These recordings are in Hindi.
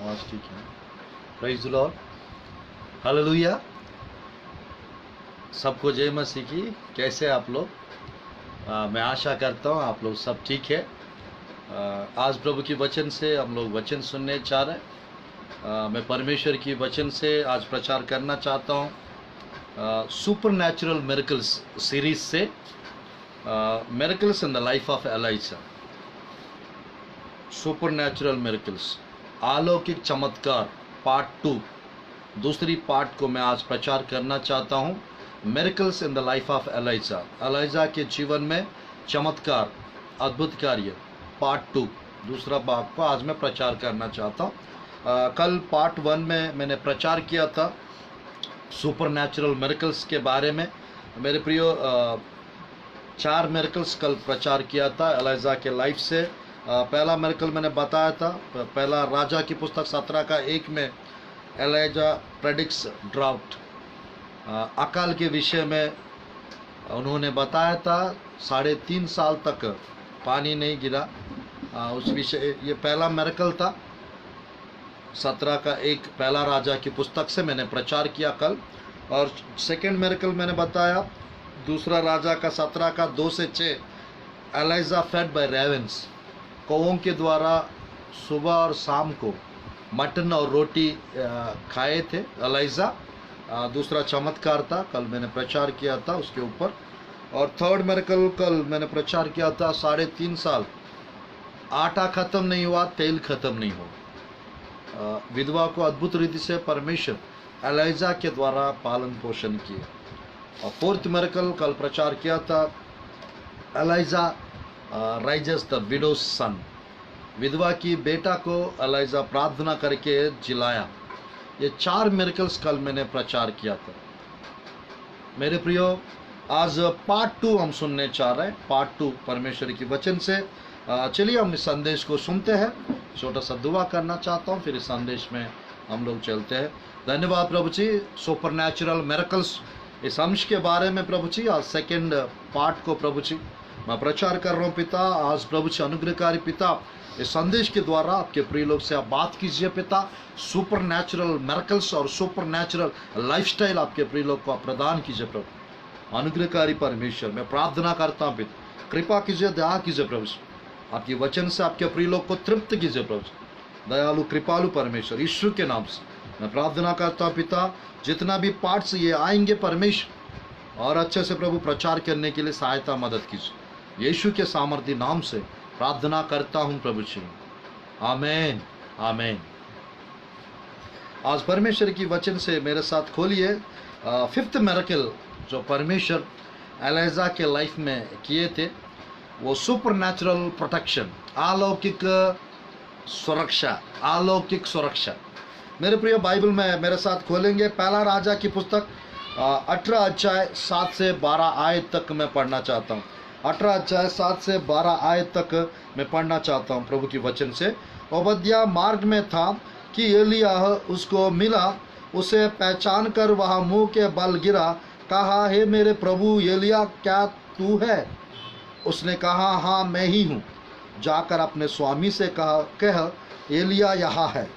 आवाज ठीक है। Praise the Lord, hallelujah. सबको जय मसीह की। कैसे आप लोग? मैं आशा करता हूँ आप लोग सब ठीक है। आज प्रभु की वचन से हम लोग वचन सुनने चाह रहे हैं। मैं परमेश्वर की वचन से आज प्रचार करना चाहता हूँ सुपर नेचुरल मिरेकल्स सीरीज से, miracles in the life of Elijah. Supernatural miracles, अलौकिक चमत्कार पार्ट 2, दूसरी पार्ट को मैं आज प्रचार करना चाहता हूँ। Miracles in the life of Elijah, Elijah के जीवन में चमत्कार, अद्भुत कार्य, पार्ट 2, दूसरा भाग को आज मैं प्रचार करना चाहता हूँ। कल पार्ट 1 में मैंने प्रचार किया था सुपर नेचुरल मिरेकल्स के बारे में। मेरे प्रियो, 4 मिरेकल्स कल प्रचार किया था एलाइजा के लाइफ से। पहला मिरेकल मैंने बताया था, पहला राजा की पुस्तक 17 का 1 में एलाइजा प्रेडिक्ट्स ड्राउट, अकाल के विषय में उन्होंने बताया था। 3.5 साल तक पानी नहीं गिरा, उस विषय, ये पहला मिरेकल था। 17 का 1 पहला राजा की पुस्तक से मैंने प्रचार किया कल। और सेकंड मिरेकल मैंने बताया दूसरा राजा का 17 का 2 से 6, एलाइजा फेड बाय रेवेंस, कौवों के द्वारा सुबह और शाम को मटन और रोटी खाए थे एलाइजा। दूसरा चमत्कार था, कल मैंने प्रचार किया था उसके ऊपर। और थर्ड मिरेकल कल मैंने प्रचार किया था 3.5 साल आटा खत्म नहीं हुआ, तेल खत्म नहीं हुआ। विधवा को अद्भुत रीति से परमेश्वर एलाइजा के द्वारा पालन पोषण किए। और फोर्थ मिरेकल कल प्रचार किया था, एलाइजा राइजेस द विडोज सन, विधवा की बेटा को एलाइजा प्रार्थना करके जिलाया। ये 4 मिरेकल्स कल मैंने प्रचार किया था। मेरे प्रियो, आज पार्ट 2 हम सुनने चाह रहे हैं, पार्ट 2 परमेश्वर की वचन से। चलिए हम इस संदेश को सुनते हैं। छोटा सा दुआ करना चाहता हूँ, फिर इस संदेश में हम लोग चलते हैं। धन्यवाद प्रभु जी, सुपर नेचुरल मिरेकल्स इस अंश के बारे में प्रभु जी आज सेकेंड पार्ट को प्रभु जी मैं प्रचार कर रहा हूँ पिता। आज प्रभु जी अनुग्रहकारी पिता, इस संदेश के द्वारा आपके प्रिय लोग से आप बात कीजिए पिता। सुपर नेचुरल मिरेकल्स और सुपर नेचुरल लाइफस्टाइल आपके प्रिय लोग को आप प्रदान कीजिए प्रभु। अनुग्रहकारी परमेश्वर, मैं प्रार्थना करता हूँ पिता, कृपा कीजिए, दया कीजिए प्रभु। आपके वचन से आपके प्रिय लोग को तृप्त कीजिए प्रभु। दयालु कृपालु परमेश्वर, यीशु के नाम से मैं प्रार्थना करता हूँ पिता। जितना भी पार्ट्स ये आएंगे परमेश्वर, और अच्छे से प्रभु प्रचार करने के लिए सहायता मदद कीजिए। यीशु के सामर्थ्य नाम से प्रार्थना करता हूँ प्रभु जी, आमेन आमेन। आज परमेश्वर की वचन से मेरे साथ खोलिए 5th मिरेकल जो परमेश्वर एलाइजा के लाइफ में किए थे, वो सुपर नेचुरल प्रोटेक्शन, अलौकिक सुरक्षा, अलौकिक सुरक्षा। मेरे प्रिय बाइबल में मेरे साथ खोलेंगे पहला राजा की पुस्तक 18 अध्याय 7 से 12 आयत तक मैं पढ़ना चाहता हूँ। 18 अध्याय 7 से 12 आयत तक मैं पढ़ना चाहता हूँ प्रभु की वचन से। ओबद्या मार्ग में था कि एलिय्याह उसको मिला, उसे पहचान कर वह मुंह के बल गिरा, कहा, हे मेरे प्रभु एलिय्याह, क्या तू है? उसने कहा, हाँ मैं ही हूँ। जाकर अपने स्वामी से कह एलिय्याह यहाँ है।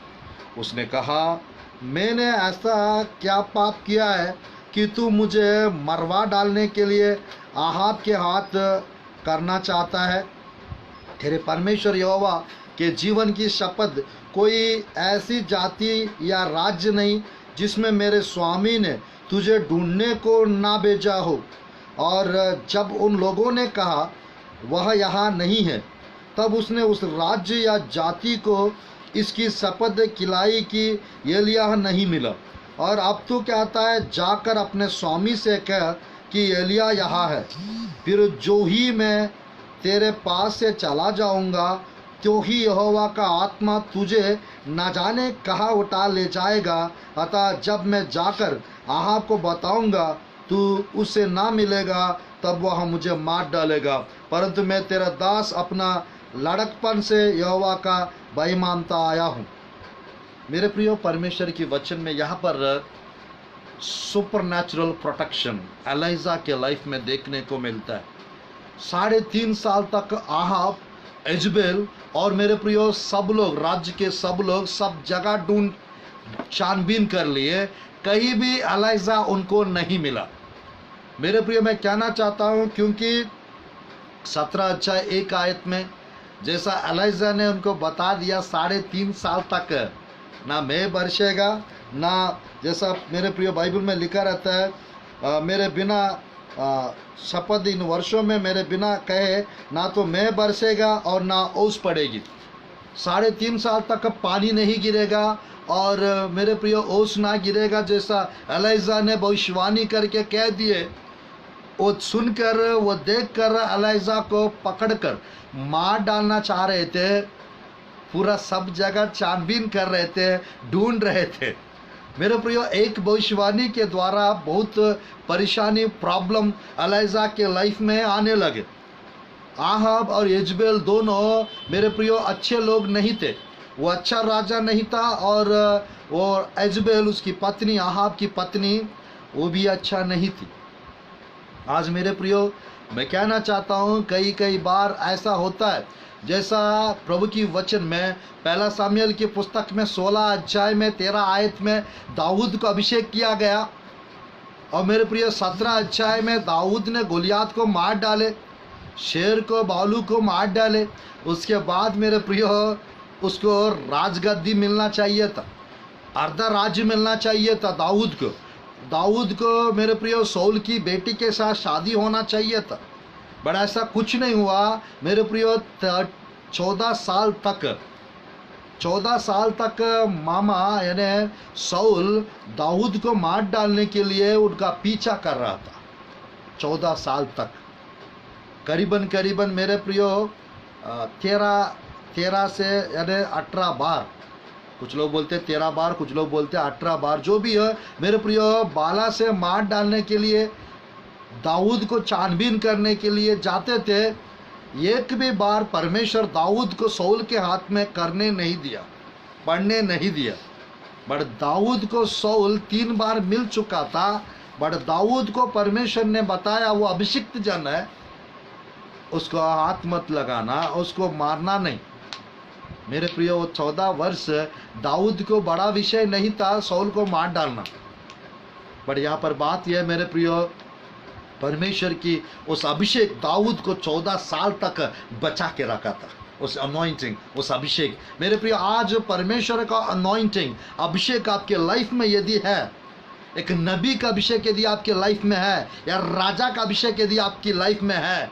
उसने कहा, मैंने ऐसा क्या पाप किया है कि तू मुझे मरवा डालने के लिए आहाब के हाथ करना चाहता है? तेरे परमेश्वर यहोवा के जीवन की शपथ, कोई ऐसी जाति या राज्य नहीं जिसमें मेरे स्वामी ने तुझे ढूंढने को ना भेजा हो। और जब उन लोगों ने कहा वह यहाँ नहीं है, तब उसने उस राज्य या जाति को इसकी शपथ खिलाई कि एलिय्याह नहीं मिला। और अब तू कहता है, जाकर अपने स्वामी से कह कि एलिय्याह यहाँ है। फिर जो ही मैं तेरे पास से चला जाऊंगा, त्यों ही यहोवा का आत्मा तुझे न जाने कहाँ उठा ले जाएगा। अतः जब मैं जाकर आहाब को बताऊंगा, तू उससे ना मिलेगा, तब वह मुझे मार डालेगा। परंतु मैं तेरा दास अपना लड़कपन से यहोवा का भय मानता आया हूँ। मेरे प्रियो, परमेश्वर की वचन में यहाँ पर सुपर नेचुरल प्रोटेक्शन एलाइजा के लाइफ में देखने को मिलता है। 3.5 साल तक आहाब, एजबेल और मेरे प्रियो सब लोग, राज्य के सब लोग सब जगह ढूंढ छानबीन कर लिए, कहीं भी एलाइजा उनको नहीं मिला। मेरे प्रियो मैं कहना चाहता हूँ, क्योंकि 17 अध्याय 1 आयत में जैसा एलाइजा ने उनको बता दिया, 3.5 साल तक ना मैं बरसेगा, ना जैसा मेरे प्रियो बाइबल में लिखा रहता है मेरे बिना शपथ इन वर्षों में मेरे बिना कहे ना तो मैं बरसेगा और ना ओस पड़ेगी। 3.5 साल तक पानी नहीं गिरेगा और मेरे प्रियो ओस ना गिरेगा, जैसा एलाइजा ने भविष्यवाणी करके कह दिए। वो सुनकर, वो देखकर एलाइजा को पकड़कर मार डालना चाह रहे थे। पूरा सब जगह छानबीन कर रहे थे, ढूंढ रहे थे। मेरे प्रियो एक भविष्यवाणी के द्वारा बहुत परेशानी, प्रॉब्लम एलाइजा के लाइफ में आने लगे। आहाब और यजबेल दोनों मेरे प्रियो अच्छे लोग नहीं थे। वो अच्छा राजा नहीं था, और वो यजबेल उसकी पत्नी, आहाब की पत्नी, वो भी अच्छा नहीं थी। आज मेरे प्रियो मैं कहना चाहता हूँ, कई बार ऐसा होता है, जैसा प्रभु की वचन में 1 सामुएल की पुस्तक में 16 अध्याय में 13 आयत में दाऊद को अभिषेक किया गया, और मेरे प्रिय 17 अध्याय में दाऊद ने गोलियात को मार डाले, शेर को, भालू को मार डाले। उसके बाद मेरे प्रिय उसको राजगद्दी मिलना चाहिए था, अर्धा राज्य मिलना चाहिए था दाऊद को मेरे प्रिय शाऊल की बेटी के साथ शादी होना चाहिए था, बट ऐसा कुछ नहीं हुआ। मेरे प्रियो 14 साल तक मामा यानी शाऊल दाऊद को मार डालने के लिए उनका पीछा कर रहा था। 14 साल तक करीबन मेरे प्रियो 13 से यानी 18 बार, कुछ लोग बोलते हैं 13 बार, कुछ लोग बोलते हैं 18 बार, जो भी है मेरे प्रियो बाला से मार डालने के लिए, दाऊद को छानबीन करने के लिए जाते थे। एक भी बार परमेश्वर दाऊद को शाऊल के हाथ में करने नहीं दिया, पढ़ने नहीं दिया। बट दाऊद को शाऊल 3 बार मिल चुका था, बट दाऊद को परमेश्वर ने बताया वो अभिषिक्त जन है, उसको हाथ मत लगाना, उसको मारना नहीं। मेरे प्रियो 14 वर्ष दाऊद को बड़ा विषय नहीं था शाऊल को मार डालना, बट यहाँ पर बात यह है मेरे प्रियो, परमेश्वर की उस अभिषेक दाऊद को 14 साल तक बचा के रखा था, उस अनॉइंटिंग, उस अभिषेक। मेरे प्रिय आज परमेश्वर का अनॉइंटिंग, अभिषेक आपके लाइफ में यदि है, एक नबी का अभिषेक यदि आपके लाइफ में है, या राजा का अभिषेक यदि आपकी लाइफ में है,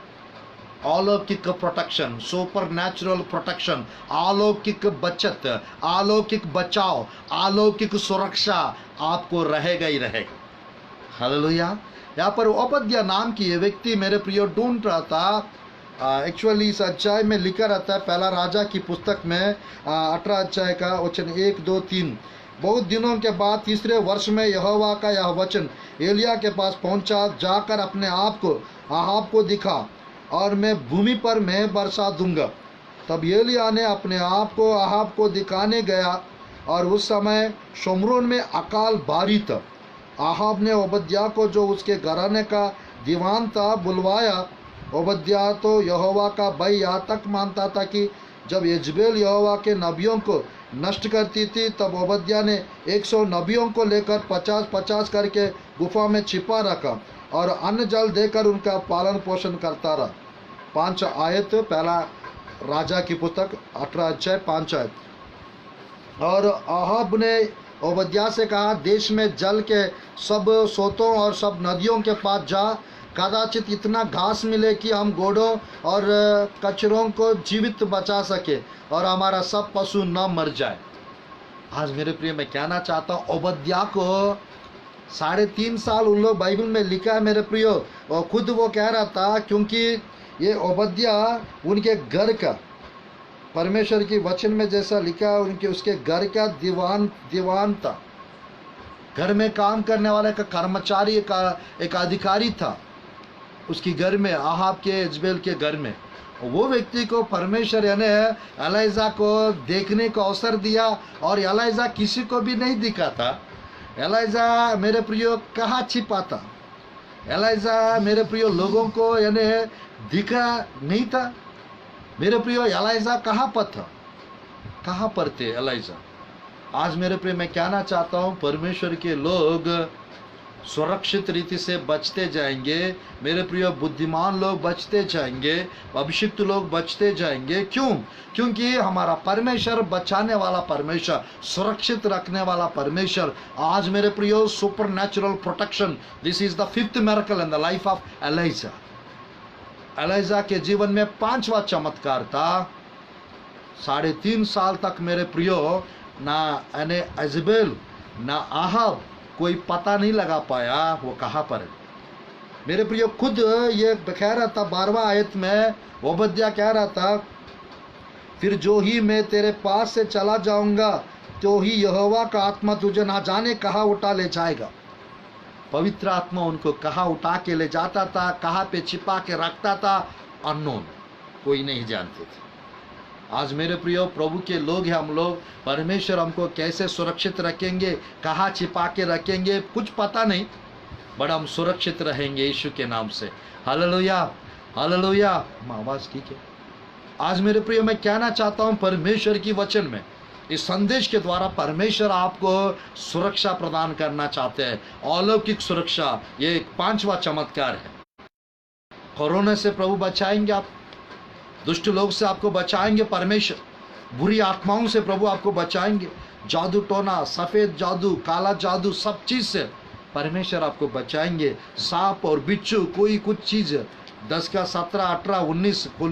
अलौकिक प्रोटेक्शन, सुपर नेचुरल प्रोटेक्शन, अलौकिक बचत, अलौकिक बचाव, अलौकिक सुरक्षा आपको रहेगा ही रहेगा। हालेलुया। यहाँ पर ओबद्या नाम की ये व्यक्ति मेरे प्रियो ढूंढ रहा था। एक्चुअली इस अध्याय में लिखा रहता है, पहला राजा की पुस्तक में 18 अध्याय का वचन 1, 2, 3। बहुत दिनों के बाद 3रे वर्ष में यहोवा का यह वचन एलिया के पास पहुंचा, जाकर अपने आप को आहाब को दिखा और मैं भूमि पर मैं बरसा दूंगा। तब एलिया ने अपने आप को आहाब को दिखाने गया, और उस समय शमरोन में अकाल भारी था। आहाब ने ओबद्या को, जो उसके घराने का दीवान था, बुलवाया। ओबद्या तो यहोवा का भय यहाँ तक मानता था कि जब यजबेल यहोवा के नबियों को नष्ट करती थी, तब ओबद्या ने 100 नबियों को लेकर 50-50 करके गुफा में छिपा रखा और अन्न जल देकर उनका पालन पोषण करता रहा। 5 आयत, पहला राजा की पुस्तक 18 अध्याय 5 आयत। और आहाब ने ओबद्या से कहा, देश में जल के सब सोतों और सब नदियों के पास जा, कदाचित इतना घास मिले कि हम घोड़ों और कचरों को जीवित बचा सके और हमारा सब पशु न मर जाए। आज मेरे प्रिय मैं कहना चाहता हूँ, ओबद्या को 3.5 साल उन लोग बाइबल में लिखा है मेरे प्रियो, और खुद वो कह रहा था, क्योंकि ये ओबद्या उनके घर का, परमेश्वर की वचन में जैसा लिखा, उनके उसके घर का दीवान था, घर में काम करने वाले का कर्मचारी का एक अधिकारी था उसकी घर में, आहाब के यजबेल के घर में। वो व्यक्ति को परमेश्वर यानी एलाइजा को देखने को अवसर दिया, और एलाइजा किसी को भी नहीं दिखा था। एलाइजा मेरे प्रियो कहाँ छिपा था? एलाइजा मेरे प्रियो लोगों को यानी दिखा नहीं था। मेरे प्रियो एलाइजा कहाँ पर था, कहाँ पर थे एलाइजा? आज मेरे प्रिय मैं कहना चाहता हूँ, परमेश्वर के लोग सुरक्षित रीति से बचते जाएंगे। मेरे प्रिय बुद्धिमान लोग बचते जाएंगे, अभिषिक्त लोग बचते जाएंगे। क्यों? क्योंकि हमारा परमेश्वर बचाने वाला परमेश्वर, सुरक्षित रखने वाला परमेश्वर। आज मेरे प्रियो supernatural protection, this is the fifth miracle in the life of Elijah. Elijah के जीवन में 5वां चमत्कार था। 3.5 साल तक मेरे प्रियो ना एजेबेल ना आहाब कोई पता नहीं लगा पाया वो कहाँ पर है। मेरे प्रियो खुद ये कह रहा था 12वां आयत में, ओबद्या कह रहा था, फिर जो ही मैं तेरे पास से चला जाऊंगा तो ही यहोवा का आत्मा तुझे ना जाने कहाँ उठा ले जाएगा। पवित्र आत्मा उनको कहाँ उठा के ले जाता था, कहाँ पे छिपा के रखता था, अननोन, कोई नहीं जानते थे। आज मेरे प्रियो प्रभु के लोग हैं हम लोग, परमेश्वर हमको कैसे सुरक्षित रखेंगे, कहाँ छिपा के रखेंगे, कुछ पता नहीं, बट हम सुरक्षित रहेंगे यीशु के नाम से। Hallelujah, hallelujah. आवाज़ ठीक है? आज मेरे प्रियो मैं कहना चाहता हूँ, परमेश्वर की वचन में इस संदेश के द्वारा परमेश्वर आपको सुरक्षा प्रदान करना चाहते हैं, अलौकिक सुरक्षा। ये 5वां चमत्कार है। कोरोना से प्रभु बचाएंगे, आप दुष्ट लोग से आपको बचाएंगे परमेश्वर, बुरी आत्माओं से प्रभु आपको बचाएंगे, जादू टोना, सफ़ेद जादू, काला जादू, सब चीज़ से परमेश्वर आपको बचाएंगे। सांप और बिच्छू, कोई कुछ चीज़ 10 का 17, 18, 19 को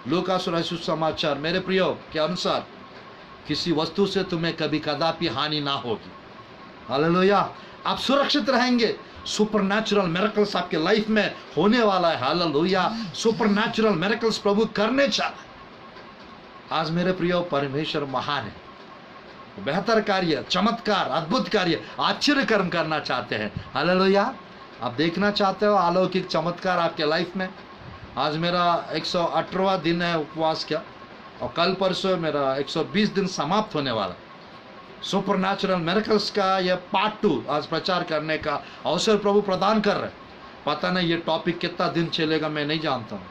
लूका समाचार मेरे प्रियो के अनुसार किसी वस्तु से तुम्हें कभी कदापि हानि ना होगी। हालेलुया। आप सुरक्षित रहेंगे। सुपर नेचुरल मिरेकल्स आपके लाइफ में होने वाला है। हालेलुया। सुपर नेचुरल मिरेकल्स प्रभु करने चाहते। आज मेरे प्रियो परमेश्वर महान है, बेहतर कार्य, चमत्कार, अद्भुत कार्य, आश्चर्य कर्म करना चाहते हैं। हालेलुया। आप देखना चाहते हो अलौकिक चमत्कार आपके लाइफ में। आज मेरा 118वां दिन है उपवास का, और कल परसों मेरा 120 दिन समाप्त होने वाला। सुपर नेचुरल मिरेकल्स का यह पार्ट 2 आज प्रचार करने का अवसर प्रभु प्रदान कर रहे। पता नहीं ये टॉपिक कितना दिन चलेगा, मैं नहीं जानता हूँ,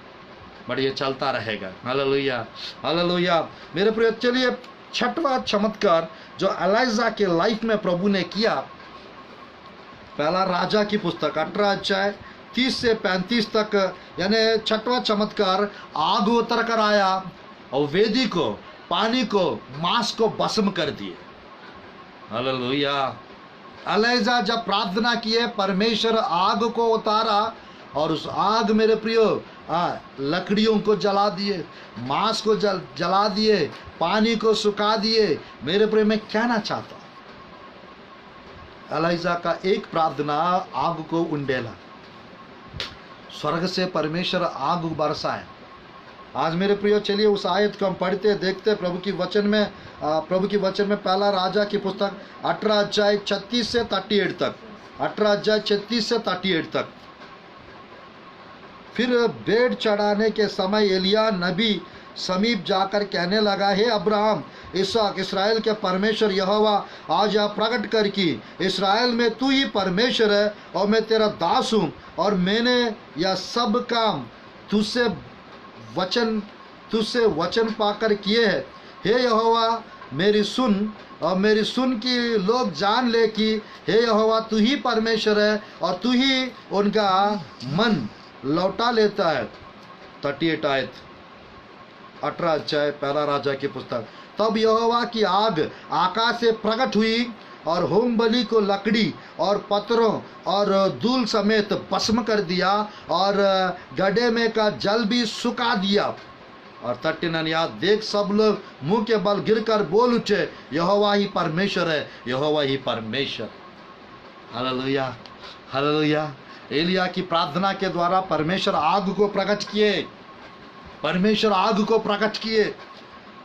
बट ये चलता रहेगा। Hallelujah, hallelujah. मेरे प्रिय, चलिए 6वां चमत्कार जो एलाइजा के लाइफ में प्रभु ने किया, पहला राजा की पुस्तक 18 अध्याय 30 से 35 तक, यानी 6वां चमत्कार, आग उतर कर आया और वेदी को, पानी को, मांस को भस्म कर दिए। हालेलुया। एलाइजा जब प्रार्थना किए, परमेश्वर आग को उतारा और उस आग मेरे प्रियो लकड़ियों को जला दिए, मांस को जला दिए, पानी को सुखा दिए। मेरे प्रियो मैं कहना चाहता हूँ, एलाइजा का एक प्रार्थना आग को उंडेला, स्वर्ग से परमेश्वर आग बरसाए। आज मेरे प्रियो चलिए उस आयत को हम पढ़ते देखते प्रभु की वचन में। पहला राजा की पुस्तक 18 अध्याय 36 से 38 तक, 18 अध्याय 36 से 38 तक। फिर भेंट चढ़ाने के समय एलिया नबी समीप जाकर कहने लगा, हे अब्राहम, इसहाक, इस्राएल के परमेश्वर यहोवा, आज यह प्रकट कर कि इस्राएल में तू ही परमेश्वर है और मैं तेरा दास हूँ, और मैंने यह सब काम तुझसे वचन पाकर किए हैं। हे यहोवा, मेरी सुन, और मेरी सुन कि लोग जान ले कि हे यहोवा तू ही परमेश्वर है और तू ही उनका मन लौटा लेता है। 38 आयत 18 अध्याय पहला राजा की पुस्तक। तब यहोवा की आग आकाश से प्रकट हुई और होम बलि को लकड़ी और पत्थरों और धूल समेत भस्म कर दिया, और गड्ढे में का जल भी सुखा दिया। और 39 याद देख सब लोग मुंह के बल गिरकर बोल उठे, यहोवा ही परमेश्वर है, यहोवा ही परमेश्वर। Hallelujah, hallelujah. एलिया की प्रार्थना के द्वारा परमेश्वर आग को प्रकट किए, परमेश्वर आग को प्रकट किए।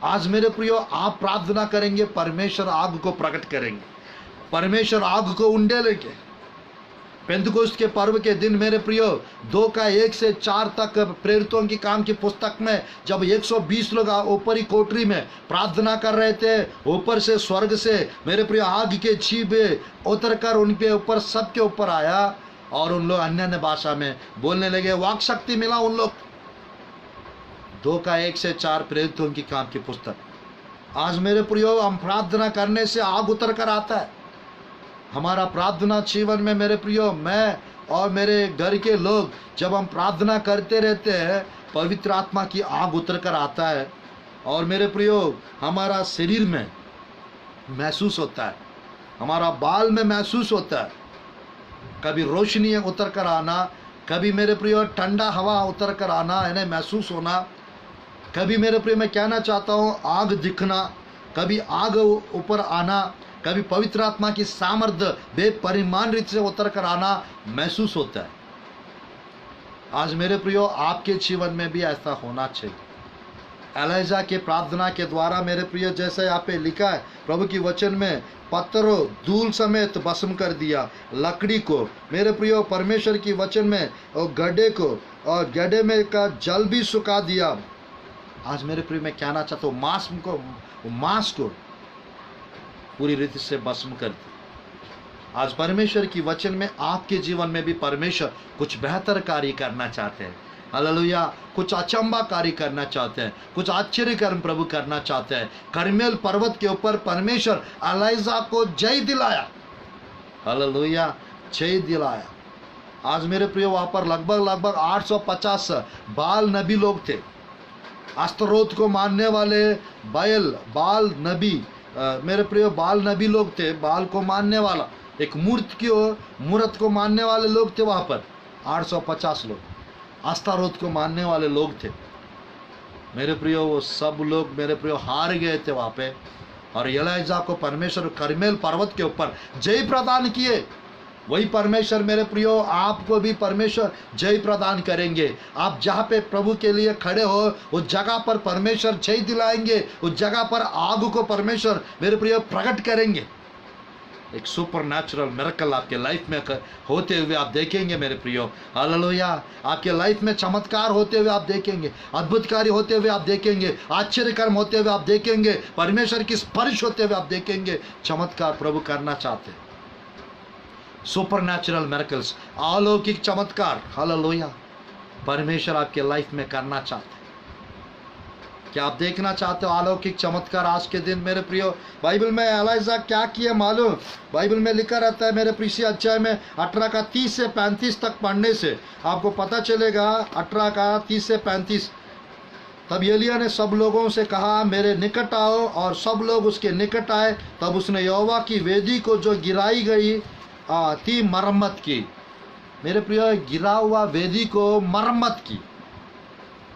आज मेरे प्रियो आप प्रार्थना करेंगे, परमेश्वर आग को प्रकट करेंगे, परमेश्वर आग को उंडेलेंगे। पेंतुकोस्त के पर्व के दिन मेरे प्रियो 2 का 1 से 4 तक प्रेरितों की काम की पुस्तक में जब 120 लोग ऊपरी कोठरी में प्रार्थना कर रहे थे, ऊपर से स्वर्ग से मेरे प्रियो आग के छीबे उतर कर उनके ऊपर, सबके ऊपर आया, और उन लोग अन्य भाषा में बोलने लगे, वाक शक्ति मिला उन लोग। 2:1-4 प्रेरितों की काम की पुस्तक। आज मेरे प्रियो, हम प्रार्थना करने से आग उतर कर आता है। हमारा प्रार्थना जीवन में मेरे प्रियो, मैं और मेरे घर के लोग जब हम प्रार्थना करते रहते हैं, पवित्र आत्मा की आग उतर कर आता है। और मेरे प्रियो, हमारा शरीर में महसूस होता है, हमारा बाल में महसूस होता है, कभी रोशनी उतर कर आना, कभी मेरे प्रियो ठंडा हवा उतर कर आना, यानी महसूस होना। कभी मेरे प्रियो मैं कहना चाहता हूँ आग दिखना, कभी आग ऊपर आना, कभी पवित्र आत्मा की सामर्थ्य बेपरिमाण रीति से उतर कर आना महसूस होता है। आज मेरे प्रियो, आपके जीवन में भी ऐसा होना चाहिए। एलिजा के प्रार्थना के द्वारा मेरे प्रियो, जैसे यहाँ पे लिखा है प्रभु की वचन में, पत्थरों धूल समेत भस्म कर दिया, लकड़ी को मेरे प्रियो परमेश्वर की वचन में, और गड्ढे को और गड्ढे में का जल भी सुखा दिया। आज मेरे प्रियो मैं कहना चाहता हूँ मांस को पूरी रीति से भस्म कर दिया। आज परमेश्वर की वचन में आपके जीवन में भी परमेश्वर कुछ बेहतर कार्य करना चाहते हैं। हालेलुया। कुछ अचंबा कार्य करना चाहते हैं, कुछ आश्चर्य कर्म प्रभु करना चाहते हैं। करमेल पर्वत के ऊपर परमेश्वर एलिजा को जय दिलाया। हालेलुया, जय दिलाया। आज मेरे प्रियो, वहाँ पर लगभग 850 बाल नबी लोग थे, अस्तरोत को मानने वाले बाल नबी, मेरे प्रियो बाल नबी लोग थे। बाल को मानने वाला एक मूर्त को मानने वाले लोग थे। वहाँ पर 850 लोग अस्तारोत को मानने वाले लोग थे। मेरे प्रियो, वो सब लोग मेरे प्रियो हार गए थे वहाँ पे। और एलिजा को परमेश्वर करमेल पर्वत के ऊपर जय प्रदान किए। वही परमेश्वर मेरे प्रियो, आपको भी परमेश्वर जय प्रदान करेंगे। आप जहाँ पे प्रभु के लिए खड़े हो, उस जगह पर परमेश्वर जय दिलाएंगे। उस जगह पर आग को परमेश्वर मेरे प्रियो प्रकट करेंगे। एक सुपर नेचुरल मिरेकल आपके लाइफ में होते हुए आप देखेंगे मेरे प्रियो। हालेलुया। आपके लाइफ में चमत्कार होते हुए आप देखेंगे, अद्भुत कार्य होते हुए आप देखेंगे, आश्चर्य कर्म होते हुए आप देखेंगे, परमेश्वर की स्पर्श होते हुए आप देखेंगे। चमत्कार प्रभु करना चाहते हैं, सुपर नेचुरल मिरेकल्स, अलौकिक चमत्कार। हालेलुया, परमेश्वर आपके लाइफ में करना चाहते हैं। क्या आप देखना चाहते हो अलौकिक चमत्कार आज के दिन मेरे प्रियो? बाइबल में एलिजा क्या किया मालूम? बाइबल में लिखा रहता है मेरे प्रिय अध्याय में 18 का 30 से 35 तक पढ़ने से आपको पता चलेगा। 18 का 30 से 35। तब एलिय्याह ने सब लोगों से कहा, मेरे निकट आओ, और सब लोग उसके निकट आए। तब उसने यहोवा की वेदी को जो गिराई गई थी मरम्मत की। मेरे प्रियो, गिरा हुआ वेदी को मरम्मत की।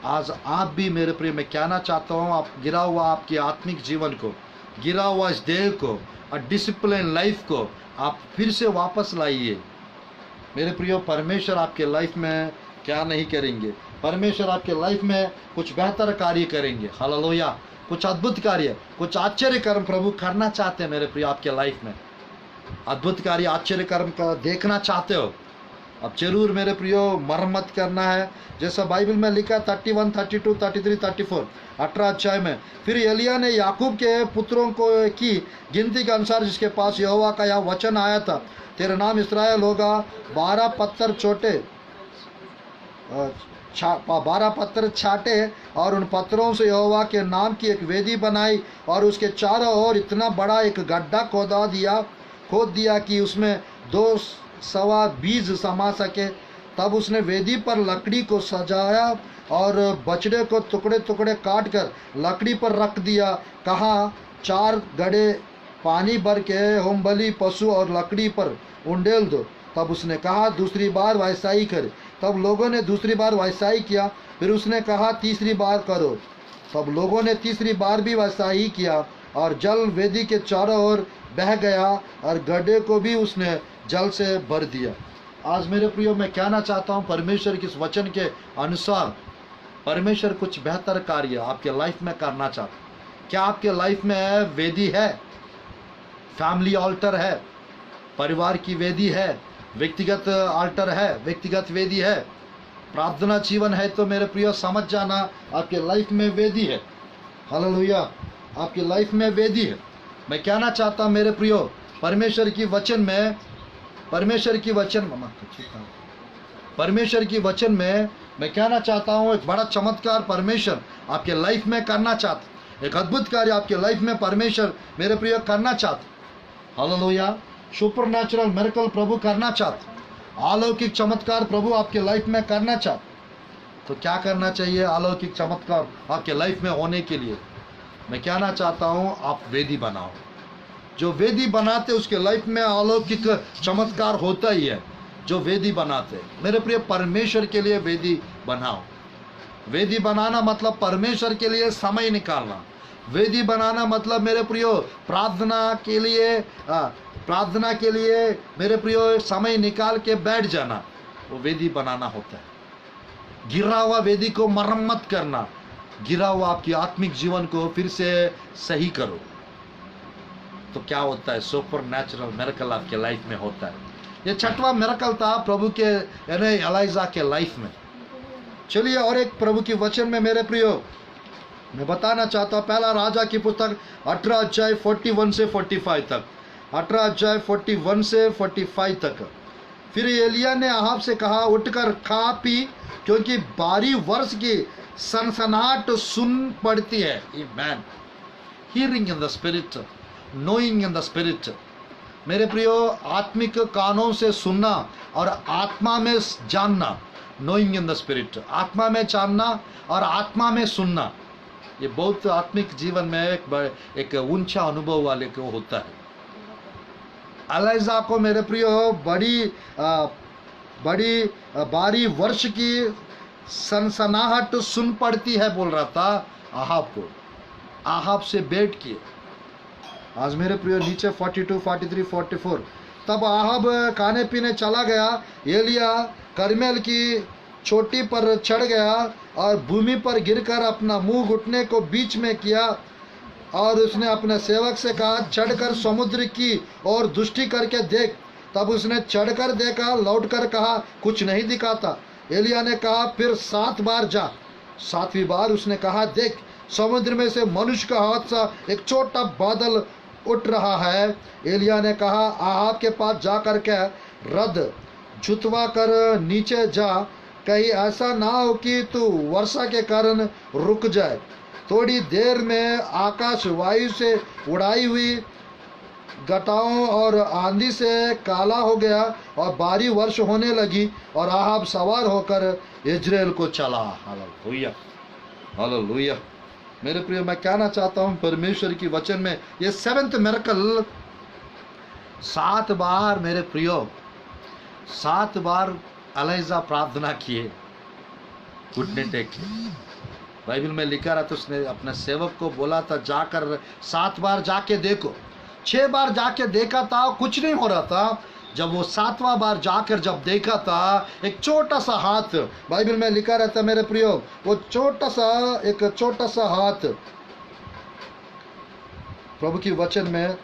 आज आप भी मेरे प्रिय मैं कहना चाहता हूँ, आप गिरा हुआ आपके आत्मिक जीवन को, गिरा हुआ इस देह को और डिसिप्लिन लाइफ को आप फिर से वापस लाइए। मेरे प्रियो, परमेश्वर आपके लाइफ में क्या नहीं करेंगे? परमेश्वर आपके लाइफ में कुछ बेहतर कार्य करेंगे। हालेलुया। कुछ अद्भुत कार्य, कुछ आश्चर्य कर्म प्रभु करना चाहते हैं मेरे प्रियो आपके लाइफ में। अद्भुत कार्य, आश्चर्य कर्म का देखना चाहते हो, अब जरूर मेरे प्रियो मरम्मत करना है। जैसा बाइबल में लिखा 31, 32, 33, 34 18 अध्याय में, फिर एलिय्याह ने याकूब के पुत्रों को की गिनती के अनुसार जिसके पास यहोवा का यह वचन आया था, तेरा नाम इस्राएल होगा, 12 पत्थर छाटे और उन पत्थरों से यहोवा के नाम की एक वेदी बनाई और उसके चारों ओर इतना बड़ा एक गड्ढा खोद दिया कि उसमें 2 सवा बीज समा सके। तब उसने वेदी पर लकड़ी को सजाया और बछड़े को टुकड़े टुकड़े काट कर लकड़ी पर रख दिया। कहा, 4 घड़े पानी भर के होम बलि पशु और लकड़ी पर उंडेल दो। तब उसने कहा, दूसरी बार वैसा ही करे। तब लोगों ने दूसरी बार वैसा ही किया। फिर उसने कहा, तीसरी बार करो। तब लोगों ने तीसरी बार भी वैसा ही किया और जल वेदी के चारों ओर बह गया और गड्ढे को भी उसने जल से भर दिया। आज मेरे प्रियो मैं कहना चाहता हूँ, परमेश्वर के इस वचन के अनुसार परमेश्वर कुछ बेहतर कार्य आपके लाइफ में करना चाहता है। क्या आपके लाइफ में वेदी है? फैमिली ऑल्टर है, परिवार की वेदी है, व्यक्तिगत ऑल्टर है, व्यक्तिगत वेदी है, प्रार्थना जीवन है, तो मेरे प्रियो समझ जाना आपके लाइफ में वेदी है। हालेलुया, आपकी लाइफ में वेदी है। मैं कहना चाहता हूँ मेरे प्रियो, परमेश्वर की वचन में मैं कहना चाहता हूँ एक बड़ा चमत्कार परमेश्वर आपके लाइफ में करना चाहता, एक अद्भुत कार्य आपके लाइफ में परमेश्वर मेरे प्रिय करना चाहता। हालेलुया। सुपर नेचुरल मिरेकल प्रभु करना चाहता, अलौकिक चमत्कार प्रभु आपके लाइफ में करना चाहता। तो क्या करना चाहिए अलौकिक चमत्कार आपके लाइफ में होने के लिए? मैं कहना चाहता हूँ आप वेदी बनाओ। जो वेदी बनाते उसके लाइफ में अलौकिक चमत्कार होता ही है। जो वेदी बनाते, मेरे प्रिय परमेश्वर के लिए वेदी बनाओ। वेदी बनाना मतलब परमेश्वर के लिए समय निकालना। वेदी बनाना मतलब मेरे प्रियो प्रार्थना के लिए मेरे प्रियो समय निकाल के बैठ जाना, वो वेदी बनाना होता है। गिरा हुआ वेदी को मरम्मत करना, गिरा हुआ आपकी आत्मिक जीवन को फिर से सही करो। तो क्या होता है? सुपर नेचुरल मिरेकल आपके लाइफ में होता है। ये छठवां मिरेकल था प्रभु के यानी एलाइजा के लाइफ में। चलिए और एक प्रभु की वचन में मेरे प्रियो मैं बताना चाहता हूँ। पहला राजा की पुस्तक 18 अध्याय 41 से 45 तक, 18 अध्याय 41 से 45 तक। फिर एलिया ने अहाब से कहा, उठकर खा पी, क्योंकि 12 वर्ष की सनसनाहट सुन पड़ती है। Amen. Hearing in the spirit, knowing in the spirit. मेरे प्रियो आत्मिक कानों से सुनना और आत्मा में जानना, नोइंग इन द स्पिरिट, आत्मा में जानना और आत्मा में सुनना, ये बहुत आत्मिक जीवन में एक ऊंचा अनुभव वाले को होता है। एलाइजा को मेरे प्रियो बड़ी 12 वर्ष की सनसनाहट सुन पड़ती है बोल रहा था आहाब को। आहाब से बैठ किए। आज मेरे प्रियो नीचे 42, 43, 44। तब आहाब खाने पीने चला गया। एलिया करमेल की चोटी पर चढ़ गया और भूमि पर गिरकर अपना मुंह घुटने को बीच में किया, और उसने अपने सेवक से कहा, चढ़कर समुद्र की ओर दृष्टि करके देख। तब उसने चढ़कर देखा, लौटकर कहा, कुछ नहीं दिखाता। एलिया ने कहा, फिर 7 बार जा। 7वीं बार उसने कहा, देख, समुद्र में से मनुष्य का हाथ सा एक छोटा बादल उठ रहा है। एलिया ने कहा, आहाब के पास जाकर के रद जुतवा कर नीचे जा, कहीं ऐसा ना हो कि तू वर्षा के कारण रुक जाए। थोड़ी देर में आकाश वायु से उड़ाई हुई घटाओं और आंधी से काला हो गया और 12 वर्ष होने लगी, और आहाब सवार होकर इजराइल को चला। Hallelujah, hallelujah. मेरे प्रिय मैं कहना चाहता हूँ परमेश्वर की वचन में ये 7th मिरेकल 7 बार मेरे प्रियो 7 बार एलाइजा प्रार्थना किए, घुटने टेक के। बाइबल में लिखा रहा था उसने अपने सेवक को बोला था जाकर 7 बार जाके देखो। 6 बार जाके देखा था, कुछ नहीं हो रहा था। जब वो 7वां बार जाकर जब देखा था, एक छोटा सा हाथ, बाइबल में लिखा रहता मेरे प्रियो, वो एक छोटा सा हाथ प्रभु की वचन में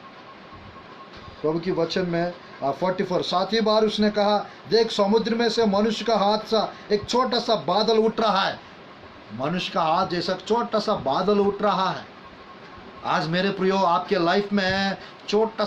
44। 7वीं बार उसने कहा, देख, समुद्र में से मनुष्य का हाथ सा एक छोटा सा बादल उठ रहा है। मनुष्य का हाथ जैसा छोटा सा बादल उठ रहा है। आज मेरे प्रियो आपके लाइफ में छोटा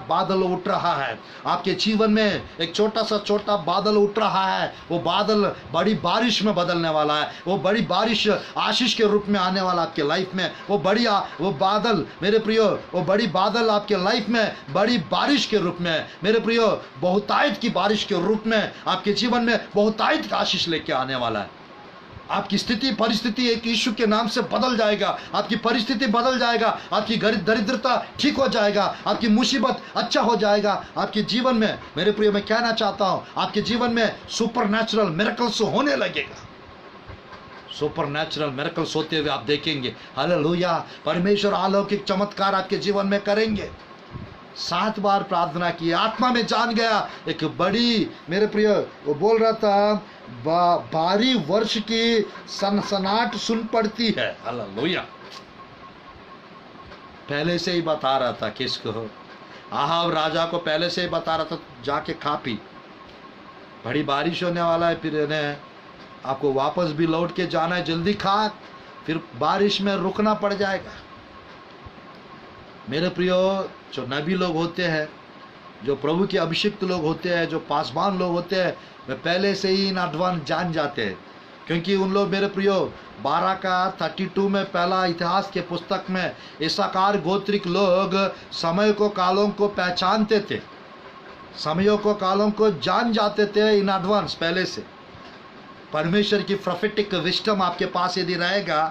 बादल उठ रहा है। आपके जीवन में एक छोटा बादल उठ रहा है। वो बादल बड़ी बारिश में बदलने वाला है। वो बड़ी बारिश आशीष के रूप में आने वाला आपके लाइफ में। वो बादल मेरे प्रियो, वो बड़ी बादल आपके लाइफ में बड़ी बारिश के रूप में मेरे प्रियो बहुतायत की बारिश के रूप में आपके जीवन में बहुतायत का आशीष लेके आने वाला है। आपकी स्थिति परिस्थिति एक यीशु के नाम से बदल जाएगा। आपकी परिस्थिति बदल जाएगा। आपकी दरिद्रता ठीक हो जाएगा। आपकी मुसीबत अच्छा हो जाएगा। आपके जीवन में मेरे प्रिय मैं कहना चाहता हूं, आपके जीवन में सुपर नेचुरल मिरेकल्स होने लगेगा। सुपर नेचुरल मिरेकल्स होते हुए आप देखेंगे। हालेलुया। परमेश्वर अलौकिक चमत्कार आपके जीवन में करेंगे। 7 बार प्रार्थना की, आत्मा में जान गया। एक बड़ी मेरे प्रिय वो बोल रहा था 12 वर्ष की सनसनाहट सुन पड़ती है। हालेलुया। पहले से ही बता रहा था किसको? आहाब राजा को पहले से ही बता रहा था, जाके खा पी, बड़ी बारिश होने वाला है, फिर इन्हें आपको वापस भी लौट के जाना है, जल्दी खा, फिर बारिश में रुकना पड़ जाएगा। मेरे प्रियो जो नबी लोग होते हैं, जो प्रभु के अभिषिक्त लोग होते हैं, जो पासवान लोग होते हैं, वे पहले से ही इन एडवांस जान जाते हैं क्योंकि उन लोग मेरे प्रियो 12 का 32 में पहला इतिहास के पुस्तक में इस्साकार गोत्रिक लोग समय को कालों को पहचानते थे, समयों को कालों को जान जाते थे इन एडवांस पहले से। परमेश्वर की प्रोफेटिक विस्डम आपके पास यदि रहेगा,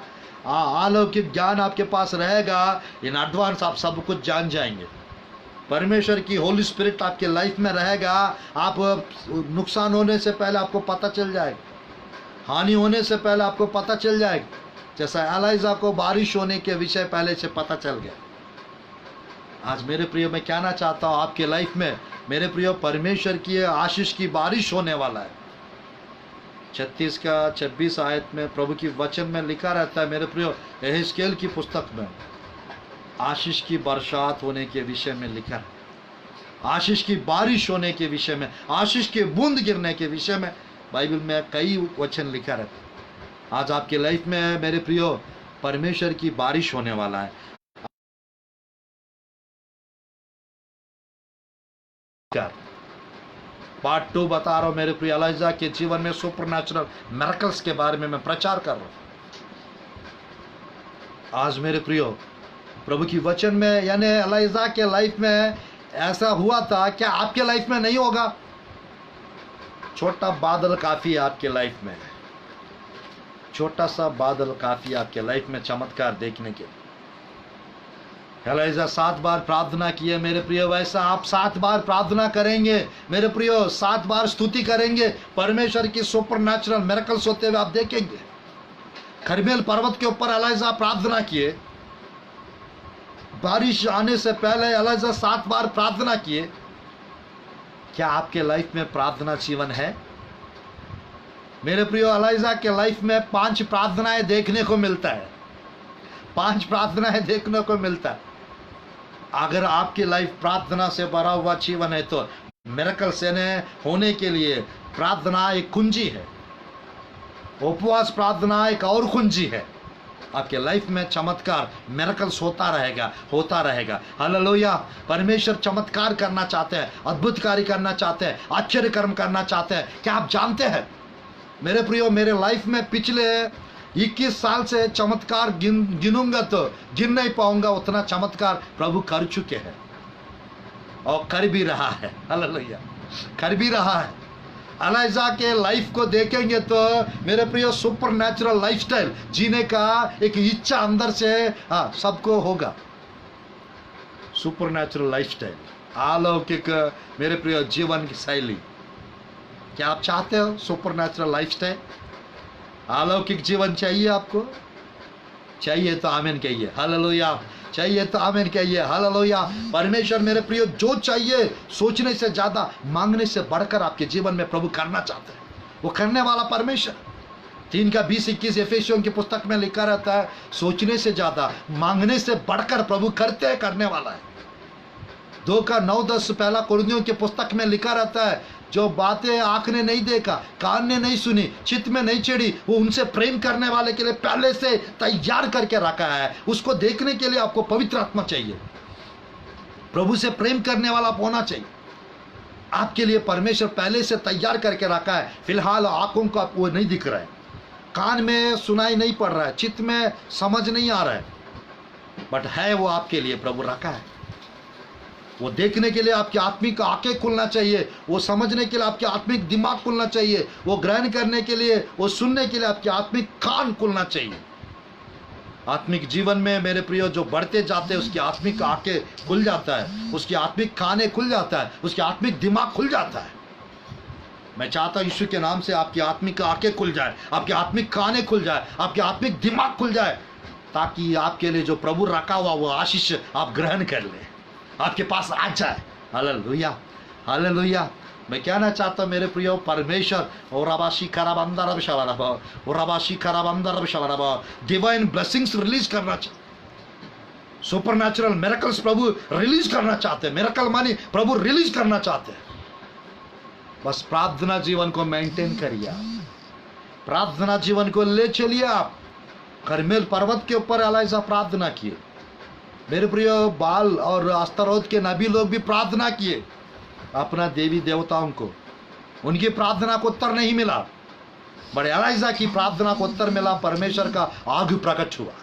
अलौकिक ज्ञान आपके पास रहेगा, इन एडवांस आप सब कुछ जान जाएंगे। परमेश्वर की होली स्पिरिट आपके लाइफ में रहेगा, आप नुकसान होने से पहले आपको पता चल जाएगा, हानि होने से पहले आपको पता चल जाएगा। जैसा एलाइजा को बारिश होने के विषय पहले से पता चल गया। आज मेरे प्रियो मैं कहना चाहता हूँ आपके लाइफ में मेरे प्रियो परमेश्वर की आशीष की बारिश होने वाला है। 36 का 26 आयत में प्रभु की वचन में लिखा रहता है मेरे प्रियो, यहेजकेल की पुस्तक में आशीष की बरसात होने के विषय में लिखा है, आशीष की बारिश होने के विषय में, आशीष के बूंद गिरने के विषय में बाइबल में कई वचन लिखा रहता है। आज आपके लाइफ में मेरे प्रियो परमेश्वर की बारिश होने वाला है। पार्ट 2 बता रहा हूं मेरे प्रिय, एलाइजा के जीवन में सुपरनैचुरल मिरेकल्स के बारे में मैं प्रचार कर रहा हूं। आज मेरे प्रियो प्रभु की वचन में, यानी एलाइजा के लाइफ में ऐसा हुआ था, क्या आपके लाइफ में नहीं होगा? छोटा बादल काफी है आपके लाइफ में, छोटा सा बादल काफी आपके लाइफ में चमत्कार देखने के। एलाइजा 7 बार प्रार्थना किए मेरे प्रियो, वैसा आप 7 बार प्रार्थना करेंगे मेरे प्रियो, 7 बार स्तुति करेंगे, परमेश्वर की सुपरनैचुरल मिरेकल्स होते हुए आप देखेंगे। करमेल पर्वत के ऊपर एलाइजा प्रार्थना किए, बारिश आने से पहले एलाइजा 7 बार प्रार्थना किए। क्या आपके लाइफ में प्रार्थना जीवन है? मेरे प्रियो एलाइजा के लाइफ में 5 प्रार्थनाएं देखने को मिलता है, 5 प्रार्थनाएं देखने को मिलता है। अगर आपकी लाइफ प्रार्थना से भरा हुआ जीवन है तो मिरेकल से होने के लिए प्रार्थना एक कुंजी है, उपवास प्रार्थना एक और कुंजी है। आपके लाइफ में चमत्कार मिरेकल्स होता रहेगा, होता रहेगा। हालेलुया। परमेश्वर चमत्कार करना चाहते हैं, अद्भुत कार्य करना चाहते हैं, आश्चर्य कर्म करना चाहते हैं। क्या आप जानते हैं मेरे प्रियो, मेरे लाइफ में पिछले 21 साल से चमत्कार गिनूंगा तो गिन नहीं पाऊंगा, उतना चमत्कार प्रभु कर चुके हैं और कर भी रहा है। हालेलुया, कर भी रहा है। एलाइजा के लाइफ को देखेंगे तो मेरे प्रियो सुपरनैचुरल लाइफस्टाइल जीने का एक इच्छा अंदर से सबको होगा। सुपरनैचुरल लाइफस्टाइल, अलौकिक मेरे प्रियो जीवन की शैली। क्या आप चाहते हो सुपरनैचुरल लाइफस्टाइल? अलौकिक जीवन चाहिए आपको? चाहिए तो आमीन कहिए। हालेलुया। चाहिए तो आमीन कहिए। हालेलुया। परमेश्वर मेरे प्रियो जो चाहिए सोचने से ज्यादा, मांगने से बढ़कर आपके जीवन में प्रभु करना चाहते हैं, वो करने वाला परमेश्वर। 3 का 20-21 एफेसियों की पुस्तक में लिखा रहता है, सोचने से ज्यादा, मांगने से बढ़कर प्रभु करने वाला है। 2 का 9-10 पहला कुरिन्थियों की पुस्तक में लिखा रहता है, जो बातें आंख ने नहीं देखा, कान ने नहीं सुनी, चित्त में नहीं चढ़ी, वो उनसे प्रेम करने वाले के लिए पहले से तैयार करके रखा है। उसको देखने के लिए आपको पवित्र आत्मा चाहिए, प्रभु से प्रेम करने वाला होना चाहिए। आपके लिए परमेश्वर पहले से तैयार करके रखा है। फिलहाल आंखों को आपको नहीं दिख रहा है, कान में सुनाई नहीं पड़ रहा है, चित्त में समझ नहीं आ रहा है, बट है वो आपके लिए प्रभु रखा है। वो देखने के लिए आपकी आत्मिक आंखें खुलना चाहिए, वो समझने के लिए आपके आत्मिक दिमाग खुलना चाहिए, वो ग्रहण करने के लिए, वो सुनने के लिए आपके आत्मिक कान खुलना चाहिए। आत्मिक जीवन में मेरे प्रियो जो बढ़ते जाते हैं उसकी आत्मिक आंखें खुल जाता है, उसकी आत्मिक काने खुल जाता है, उसकी आत्मिक दिमाग खुल जाता है। मैं चाहता हूं यीशु के नाम से आपकी आत्मिक आंखें खुल जाए, आपके आत्मिक काने खुल जाए, आपके आत्मिक दिमाग खुल जाए, ताकि आपके लिए जो प्रभु रखा हुआ वो आशीष आप ग्रहण कर ले, आपके पास आ जाए। Hallelujah, hallelujah. मैं कहना चाहता हूँ मेरे प्रियो परमेश्वर डिवाइन ब्लेसिंग्स रिलीज करना चाहिए, सुपरनैचुरल मिरेकल्स प्रभु रिलीज करना चाहते हैं। मिरेकल मानी प्रभु रिलीज करना चाहते हैं। बस प्रार्थना जीवन को मेंटेन करिए, प्रार्थना जीवन को ले चलिए। आप करमेल पर्वत के ऊपर एलाइजा प्रार्थना किए मेरे प्रियो, बाल और अस्तरोत के नबी लोग भी प्रार्थना किए अपना देवी देवताओं को, उनकी प्रार्थना को उत्तर नहीं मिला। बड़े एलाइजा की प्रार्थना को उत्तर मिला, परमेश्वर का आग प्रकट हुआ।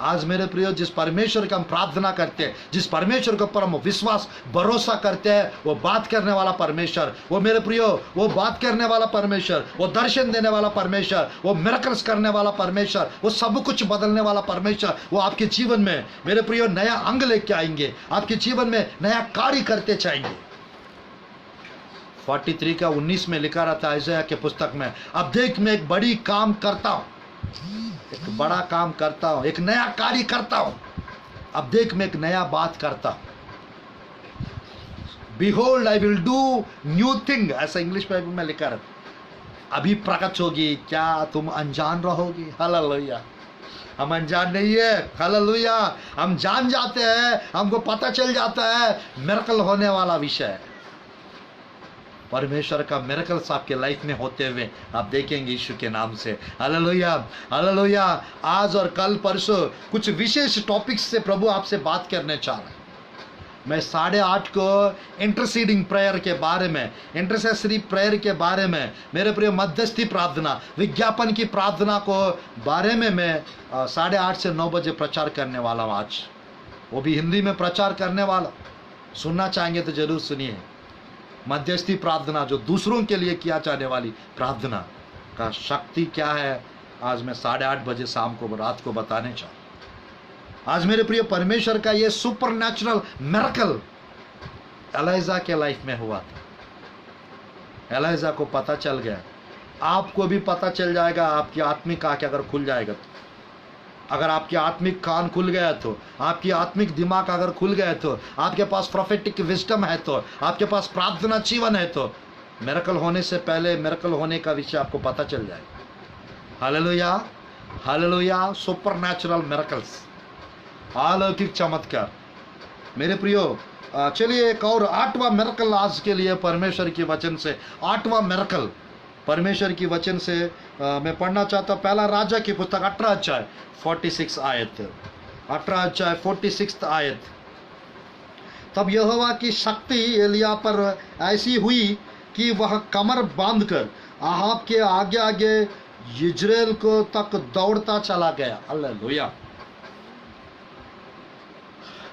आज मेरे प्रियो, जिस परमेश्वर का हम प्रार्थना करते हैं, जिस परमेश्वर के ऊपर हम विश्वास भरोसा करते हैं, वो बात करने वाला परमेश्वर, वो मेरे प्रियो, वो बात करने वाला परमेश्वर, वो दर्शन देने वाला परमेश्वर, वो मिरेकल्स करने वाला परमेश्वर, वो सब कुछ बदलने वाला परमेश्वर, वो आपके जीवन में मेरे प्रियो नया अंग लेके आएंगे, आपके जीवन में नया कार्य करते जाएंगे। 43 का 19 में लिखा रहता है यशायाह के पुस्तक में, अब देख मैं एक बड़ी काम करता हूं, एक बड़ा काम करता हूं, एक नया कार्य करता हूं। अब देख मैं एक नया बात करता हूं। Behold, I will do new thing, ऐसा इंग्लिश बाइबल में लिखा है। अभी प्रकट होगी, क्या तुम अनजान रहोगी? हालेलुया। हम अनजान नहीं है, हालेलुया। हम जान जाते हैं, हमको पता चल जाता है मिरेकल होने वाला विषय है। परमेश्वर का मिरेकल्स आपके लाइफ में होते हुए आप देखेंगे यीशु के नाम से। Hallelujah, hallelujah. आज और कल परसों कुछ विशेष टॉपिक्स से प्रभु आपसे बात करने चाह रहे हैं। मैं 8:30 को इंटरसीडिंग प्रेयर के बारे में, इंटरसेसरी प्रेयर के बारे में, मेरे प्रिय मध्यस्थी प्रार्थना, विज्ञापन की प्रार्थना को बारे में मैं 8:30 से 9 बजे प्रचार करने वाला हूँ आज, वो भी हिंदी में प्रचार करने वाला। सुनना चाहेंगे तो जरूर सुनिए। मध्यस्थी प्रार्थना, जो दूसरों के लिए किया जाने वाली प्रार्थना का शक्ति क्या है, आज मैं 8:30 बजे शाम को, रात को बताने चाहूँ। आज मेरे प्रिय परमेश्वर का ये सुपरनैचुरल मिरेकल एलाइजा के लाइफ में हुआ था। एलाइजा को पता चल गया, आपको भी पता चल जाएगा। आपकी आत्मिक आंखें अगर खुल जाएगा तो, अगर आपके आत्मिक कान खुल गया तो, आपकी आत्मिक दिमाग अगर खुल गया तो, आपके पास प्रोफेटिक विजडम है तो, आपके पास प्रार्थना जीवन है तो, मिरेकल होने से पहले मिरेकल होने का विषय आपको पता चल जाएगा। Hallelujah, hallelujah. सुपरनैचुरल मिरेकल्स, अलौकिक चमत्कार। मेरे प्रियो, चलिए एक और 8वां मिरेकल आज के लिए परमेश्वर के वचन से, 8वां मिरेकल परमेश्वर की वचन से मैं पढ़ना चाहता हूँ। पहला राजा की पुस्तक 18 अध्याय 46 आयत, 18 अध्याय 46 आयत। तब यहोवा की शक्ति एलिया पर ऐसी हुई कि वह कमर बांधकर आहाब के आगे आगे यिज्रेल को तक दौड़ता चला गया। हालेलुया।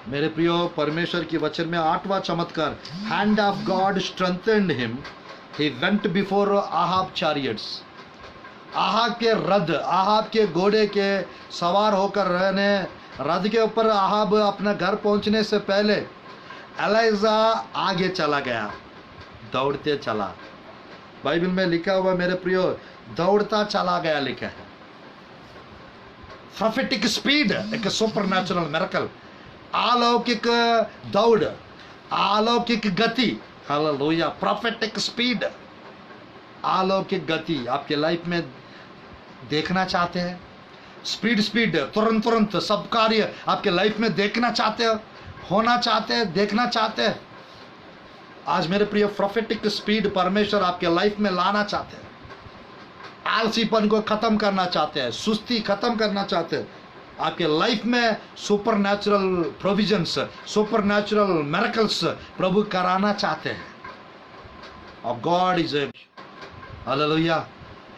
मेरे प्रियो, परमेश्वर की वचन में 8वां चमत्कार, hand of God strengthened him, he went before Ahab chariots। Ahab के रथ, आहाब के घोड़े के सवार होकर रहने, रथ के ऊपर आहाब अपना घर पहुंचने से पहले एलाइजा आगे चला गया, दौड़ते चला। बाइबल में लिखा हुआ मेरे प्रियो, दौड़ता चला गया लिखा है। प्रोफेटिक स्पीड, एक सुपरनैचुरल मिरेकल, अलौकिक दौड़, अलौकिक गति। हालेलुया। प्रोफेटिक स्पीड, अलौकिक गति आपके लाइफ में देखना चाहते हैं? स्पीड स्पीड, तुरंत तुरंत सब कार्य आपके लाइफ में देखना चाहते हो, होना चाहते हैं, देखना चाहते हैं? आज मेरे प्रिय, प्रोफेटिक स्पीड परमेश्वर आपके लाइफ में लाना चाहते हैं। आलसीपन को खत्म करना चाहते हैं, सुस्ती खत्म करना चाहते हैं। आपके लाइफ में सुपरनैचुरल प्रोविजंस, सुपरनैचुरल मिरेकल्स प्रभु कराना चाहते हैं। और गॉड इज ए, हालेलुया,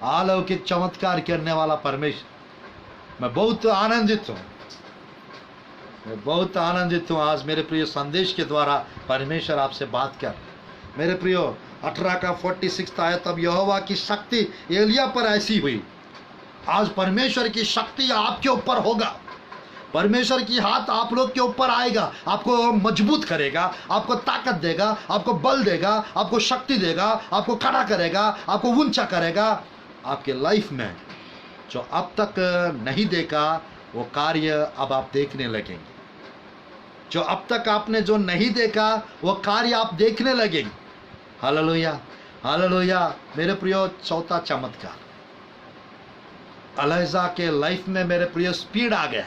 अलौकिक चमत्कार करने वाला परमेश्वर। मैं बहुत आनंदित हूँ, मैं बहुत आनंदित हूँ। आज मेरे प्रिय संदेश के द्वारा परमेश्वर आपसे बात कर। मेरे प्रियो, 18 का 46 आयत। तब यहोवा की शक्ति एलिया पर ऐसी हुई। आज परमेश्वर की शक्ति आपके ऊपर होगा, परमेश्वर की हाथ आप लोग के ऊपर आएगा, आपको मजबूत करेगा, आपको ताकत देगा, आपको बल देगा, आपको शक्ति देगा, आपको खड़ा करेगा, आपको ऊंचा करेगा। आपके लाइफ में जो अब तक नहीं देखा वो कार्य अब आप देखने लगेंगे। जो अब तक आपने जो नहीं देखा वो कार्य आप देखने लगेंगे। Hallelujah, hallelujah. मेरे प्रियो, चौथा चमत्कार, एलाइजा के लाइफ में मेरे प्रिय स्पीड आ गया।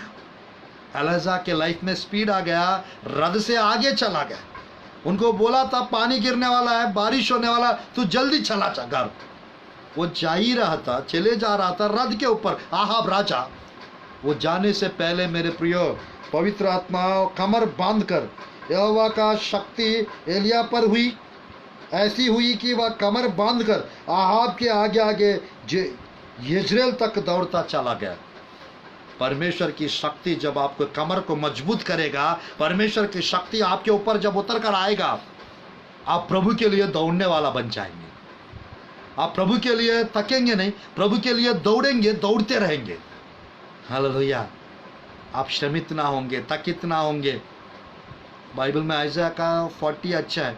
एलाइजा के लाइफ में स्पीड आ गया, रथ से आगे चला गया। उनको बोला था पानी गिरने वाला है, बारिश होने वाला, तू जल्दी चला जा घर। वो जा ही रहा था, चले जा रहा था रथ के ऊपर। आहाब राजा, वो जाने से पहले मेरे प्रियो, पवित्र आत्मा कमर बांधकर यहोवा का शक्ति एलिया पर हुई। ऐसी हुई कि वह कमर बांधकर आहाब के आगे आगे यिज्रेल तक दौड़ता चला गया। परमेश्वर की शक्ति जब आपको कमर को मजबूत करेगा, परमेश्वर की शक्ति आपके ऊपर जब उतर कर आएगा, आप प्रभु के लिए दौड़ने वाला बन जाएंगे। आप प्रभु के लिए थकेंगे नहीं, प्रभु के लिए दौड़ेंगे, दौड़ते रहेंगे। हालेलुया। आप श्रमित ना होंगे, थकित ना होंगे। बाइबल में आयजा का 40 अच्छा है,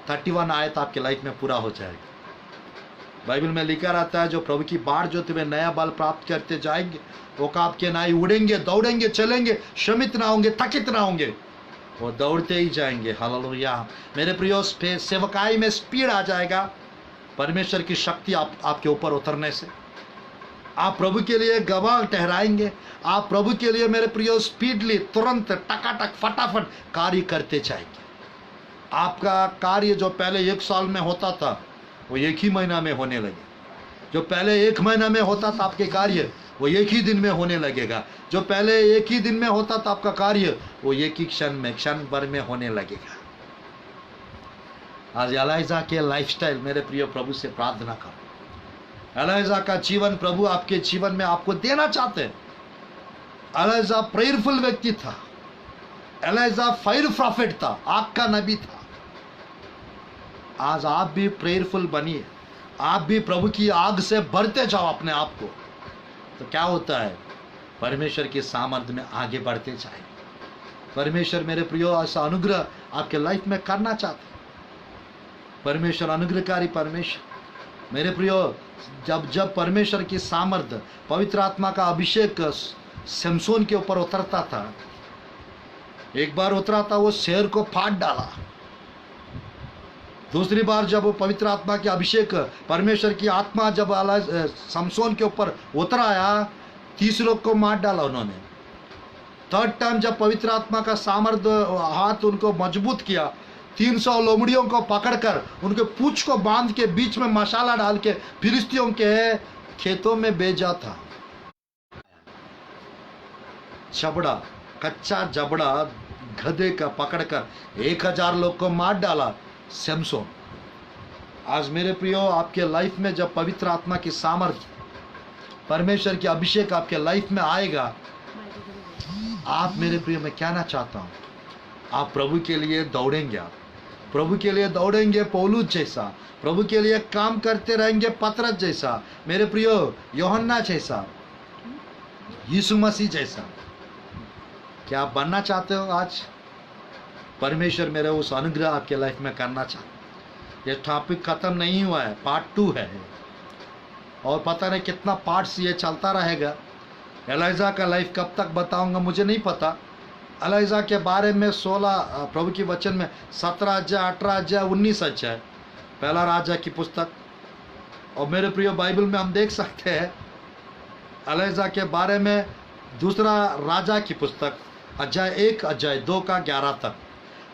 31 आयत आपके लाइफ में पूरा हो जाएगा। बाइबल में लिखा रहता है, जो प्रभु की बाढ़ जो तुम्हें नया बल प्राप्त करते जाएंगे, वो आपके नाई उड़ेंगे, दौड़ेंगे, चलेंगे, श्रमित ना होंगे, थकित ना होंगे, वो दौड़ते ही जाएंगे। हालेलुया। मेरे प्रियो, सेवकाई में स्पीड आ जाएगा परमेश्वर की शक्ति आपके ऊपर उतरने से। आप प्रभु के लिए गवाह ठहराएंगे। आप प्रभु के लिए मेरे प्रियो स्पीडली, तुरंत, टकाटक, फटाफट कार्य करते जाएंगे। आपका कार्य जो पहले 1 साल में होता था, वो 1 ही महीना में होने लगे। जो पहले 1 महीना में होता था आपके कार्य, वो 1 ही दिन में होने लगेगा। जो पहले 1 ही दिन में होता था आपका कार्य, वो 1 ही क्षण में, क्षण भर में होने लगेगा। आज एलाइजा के लाइफस्टाइल मेरे प्रिय प्रभु से प्रार्थना करो। एलाइजा का जीवन प्रभु आपके जीवन में आपको देना चाहते हैं। एलाइजा प्रेयरफुल व्यक्ति था। एलाइजा फायर प्रॉफिट था, आग का नबी था। आज आप भी प्रेयरफुल बनिए। आप भी प्रभु की आग से भरते जाओ अपने आप को। तो क्या होता है, परमेश्वर के सामर्थ्य में आगे बढ़ते जाए। परमेश्वर मेरे प्रियो ऐसा अनुग्रह आपके लाइफ में करना चाहते। परमेश्वर अनुग्रहकारी परमेश्वर मेरे प्रियो, जब परमेश्वर की सामर्थ्य, पवित्र आत्मा का अभिषेक शमशोन के ऊपर उतरता था, एक बार उतरा था, वो शेर को फाड़ डाला। दूसरी बार जब वो पवित्र आत्मा के अभिषेक, परमेश्वर की आत्मा जब शमशोन के ऊपर उतर आया, 30 लोग को मार डाला उन्होंने। 3rd टाइम जब पवित्र आत्मा का सामर्थ्य हाथ उनको मजबूत किया, 300 लोमड़ियों को पकड़कर उनके पूंछ को बांध के बीच में मसाला डाल के फिलिस्तियों के खेतों में भेजा था। जबड़ा, कच्चा जबड़ा गधे का पकड़कर 1000 लोग को मार डाला शमशोन। आज मेरे प्रियो, आपके लाइफ में जब पवित्र आत्मा की सामर्थ्य, परमेश्वर की अभिषेक आपके लाइफ में आएगा, आप मेरे प्रियो, मैं कहना चाहता हूँ, आप प्रभु के लिए दौड़ेंगे। आप प्रभु के लिए दौड़ेंगे पौलुस जैसा, प्रभु के लिए काम करते रहेंगे पतरस जैसा, मेरे प्रियो यूहन्ना जैसा, यीशु मसीह जैसा। क्या आप बनना चाहते हो? आज परमेश्वर मेरे उस अनुग्रह आपके लाइफ में करना चाहता। ये टॉपिक खत्म नहीं हुआ है, पार्ट 2 है और पता नहीं कितना पार्ट्स ये चलता रहेगा। एलाइजा का लाइफ कब तक बताऊंगा मुझे नहीं पता। एलाइजा के बारे में 16 प्रभु की वचन में 17 अध्याय, 18 अध्याय, 19 अध्याय, पहला राजा की पुस्तक। और मेरे प्रिय, बाइबल में हम देख सकते हैं एलाइजा के बारे में दूसरा राजा की पुस्तक, अध्याय 1, अध्याय 2 का 11 तक।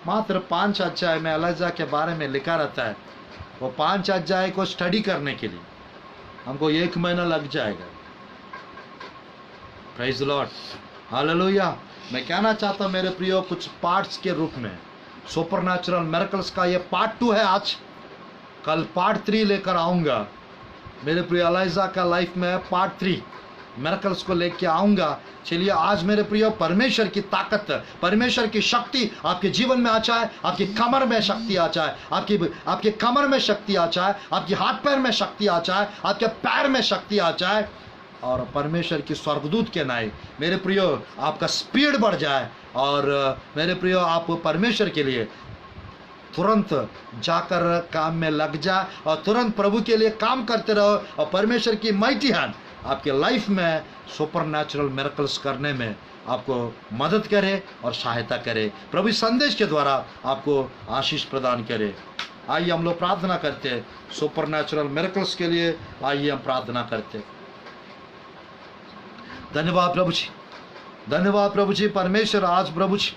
मात्र 5 अध्याय में एलाइजा के बारे में लिखा रहता है। वो 5 अध्याय को स्टडी करने के लिए हमको 1 महीना लग जाएगा। Praise the Lord, hallelujah. मैं कहना चाहता हूँ मेरे प्रियो, कुछ पार्ट्स के रूप में सुपरनैचुरल मिरेकल्स का ये पार्ट 2 है आज। कल पार्ट 3 लेकर आऊँगा। मेरे प्रियो, एलाइजा का लाइफ में पार्ट 3 मिरेकल्स को लेके आऊँगा। चलिए आज मेरे प्रियो, परमेश्वर की ताकत, परमेश्वर की शक्ति आपके जीवन में आ जाए, आपकी कमर में शक्ति आ जाए, आपके कमर में शक्ति आ जाए, आपके हाथ पैर में शक्ति आ जाए, आपके पैर में शक्ति आ जाए, और परमेश्वर की स्वर्गदूत के नाई मेरे प्रियो आपका स्पीड बढ़ जाए। और मेरे प्रियो, आप परमेश्वर के लिए तुरंत जाकर काम में लग जाए और तुरंत प्रभु के लिए काम करते रहो। और परमेश्वर की माइटी हैंड आपके लाइफ में सुपरनैचुरल मिरेकल्स करने में आपको मदद करे और सहायता करे। प्रभु संदेश के द्वारा आपको आशीष प्रदान करे। आइए हम लोग प्रार्थना करते हैं सुपरनैचुरल मिरेकल्स के लिए। आइए हम प्रार्थना करते हैं। धन्यवाद प्रभु जी, धन्यवाद प्रभु जी। परमेश्वर, आज प्रभु जी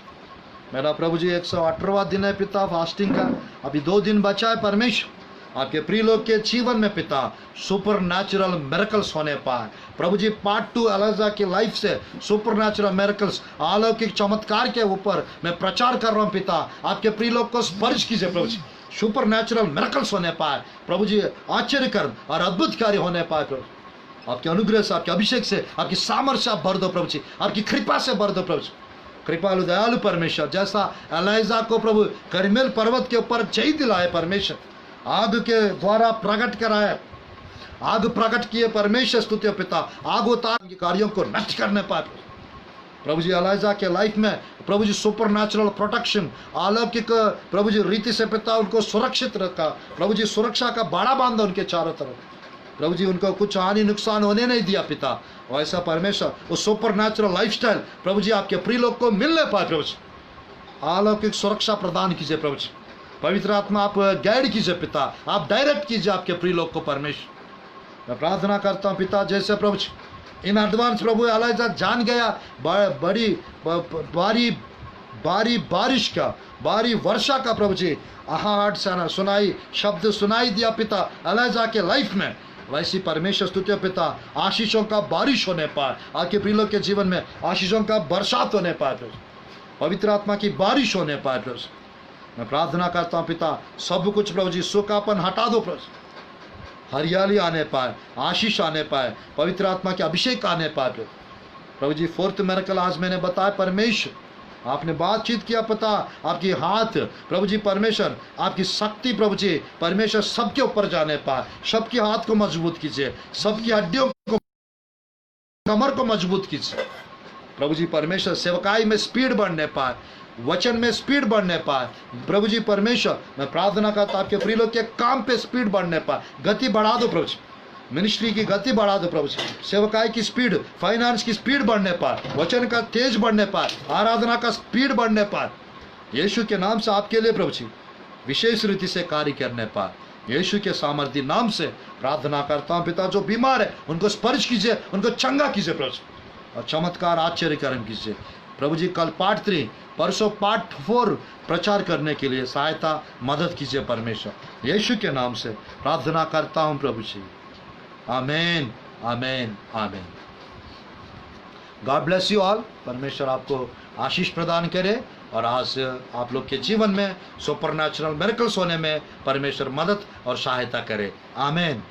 मेरा प्रभु जी 118वां दिन है पिता फास्टिंग का। अभी 2 दिन बचा है परमेश्वर। आपके प्रिय लोग के जीवन में पिता सुपर नेचुरल मिरेकल्स होने पाए। प्रभु जी पार्ट 2 एलाइजा की लाइफ से सुपर नेचुरल मिरेकल्स, अलौकिक चमत्कार के ऊपर मैं प्रचार कर रहा हूँ पिता। आपके प्रिय लोग को स्पर्श कीजिए प्रभु जी, सुपर नेचुरल मिरेकल्स होने पाए प्रभु जी, आश्चर्यकर्म और अद्भुत कार्य होने पाए प्रभु। आपके अनुग्रह से, आपके अभिषेक से, आपकी सामर्थ्य से आप भर दो प्रभु जी, आपकी कृपा से भर दो प्रभु जी। कृपालु दयालु परमेश्वर, जैसा एलाइजा को प्रभु करमेल पर्वत के ऊपर जय दिलाए परमेश्वर, आग के द्वारा प्रकट कराए, आग प्रकट किए परमेश्वर, स्तुति पिता, आग उतार के कार्यों को नष्ट करने पाए प्रभु जी। एलाइजा के लाइफ में प्रभु जी सुपर नेचुरल प्रोटेक्शन, अलौकिक प्रभु जी रीति से पिता उनको सुरक्षित रखा प्रभु जी, सुरक्षा का बाड़ा बांधा उनके चारों तरफ प्रभु जी, उनको कुछ हानि नुकसान होने नहीं दिया पिता। वैसा परमेश्वर वो सुपर नेचुरल लाइफस्टाइल प्रभु जी आपके प्रिय लोग को मिलने पाए प्रभु जी। अलौकिक सुरक्षा प्रदान कीजिए प्रभु जी, पवित्र आत्मा आप गाइड कीजिए पिता, आप डायरेक्ट कीजिए आपके प्रिय लोग को परमेश्वर। मैं प्रार्थना करता हूँ पिता, जैसे प्रभु जी इन एडवांस प्रभु एलाइजा जान गया बड़ी बारिश का, भारी वर्षा का प्रभु जी आहट सुनाई, शब्द सुनाई दिया पिता एलाइजा के लाइफ में, वैसी परमेश्वर स्तुति पिता आशीषों का बारिश होने पाए, आपके प्रिय लोग के जीवन में आशीषों का बरसात होने पाए प्रभु, पवित्र आत्मा की बारिश होने पाए प्रभु। मैं प्रार्थना करता हूँ पिता, सब कुछ प्रभु जी सूखापन हटा दो प्रभु, हरियाली आने पाए, आशीष आने पाए, पवित्र आत्मा के अभिषेक आने पाए प्रभु जी। फोर्थ मिरेकल आज मैंने बताया परमेश्वर, आपने बातचीत किया पता, आपकी हाथ प्रभु जी परमेश्वर, आपकी शक्ति प्रभु जी परमेश्वर सबके ऊपर जाने पाए, सबके हाथ को मजबूत कीजिए, सबकी हड्डियों को, कमर को मजबूत कीजिए प्रभु जी परमेश्वर। सेवकाई में स्पीड बढ़ने पाए, वचन में स्पीड बढ़ने पाए प्रभु जी परमेश्वर। मैं प्रार्थना करता आपके प्रिय लोग के काम पे स्पीड बढ़ने पाए, गति बढ़ा दो प्रभु जी, मिनिस्ट्री की गति बढ़ा दो प्रभु जी, सेवकाई की स्पीड, फाइनेंस की स्पीड बढ़ने पाए, वचन का तेज बढ़ने पाए, आराधना का स्पीड बढ़ने पाए, यीशु के नाम से आपके लिए प्रभु जी विशेष रीति से कार्य करने पाए, यीशु के सामर्थ्य नाम से प्रार्थना करता हूँ पिता। जो बीमार है उनको स्पर्श कीजिए, उनको चंगा कीजिए प्रभु जी, और चमत्कार आश्चर्य कर्म कीजिए प्रभु जी। कल पार्ट 3, परसों पार्ट 4 प्रचार करने के लिए सहायता मदद कीजिए परमेश्वर, यीशु के नाम से प्रार्थना करता हूँ प्रभु जी, आमेन आमेन आमेन। गॉड ब्लेस यू ऑल, परमेश्वर आपको आशीष प्रदान करे और आज आप लोग के जीवन में सुपर नेचुरल मिरेकल्स होने में परमेश्वर मदद और सहायता करे, आमेन।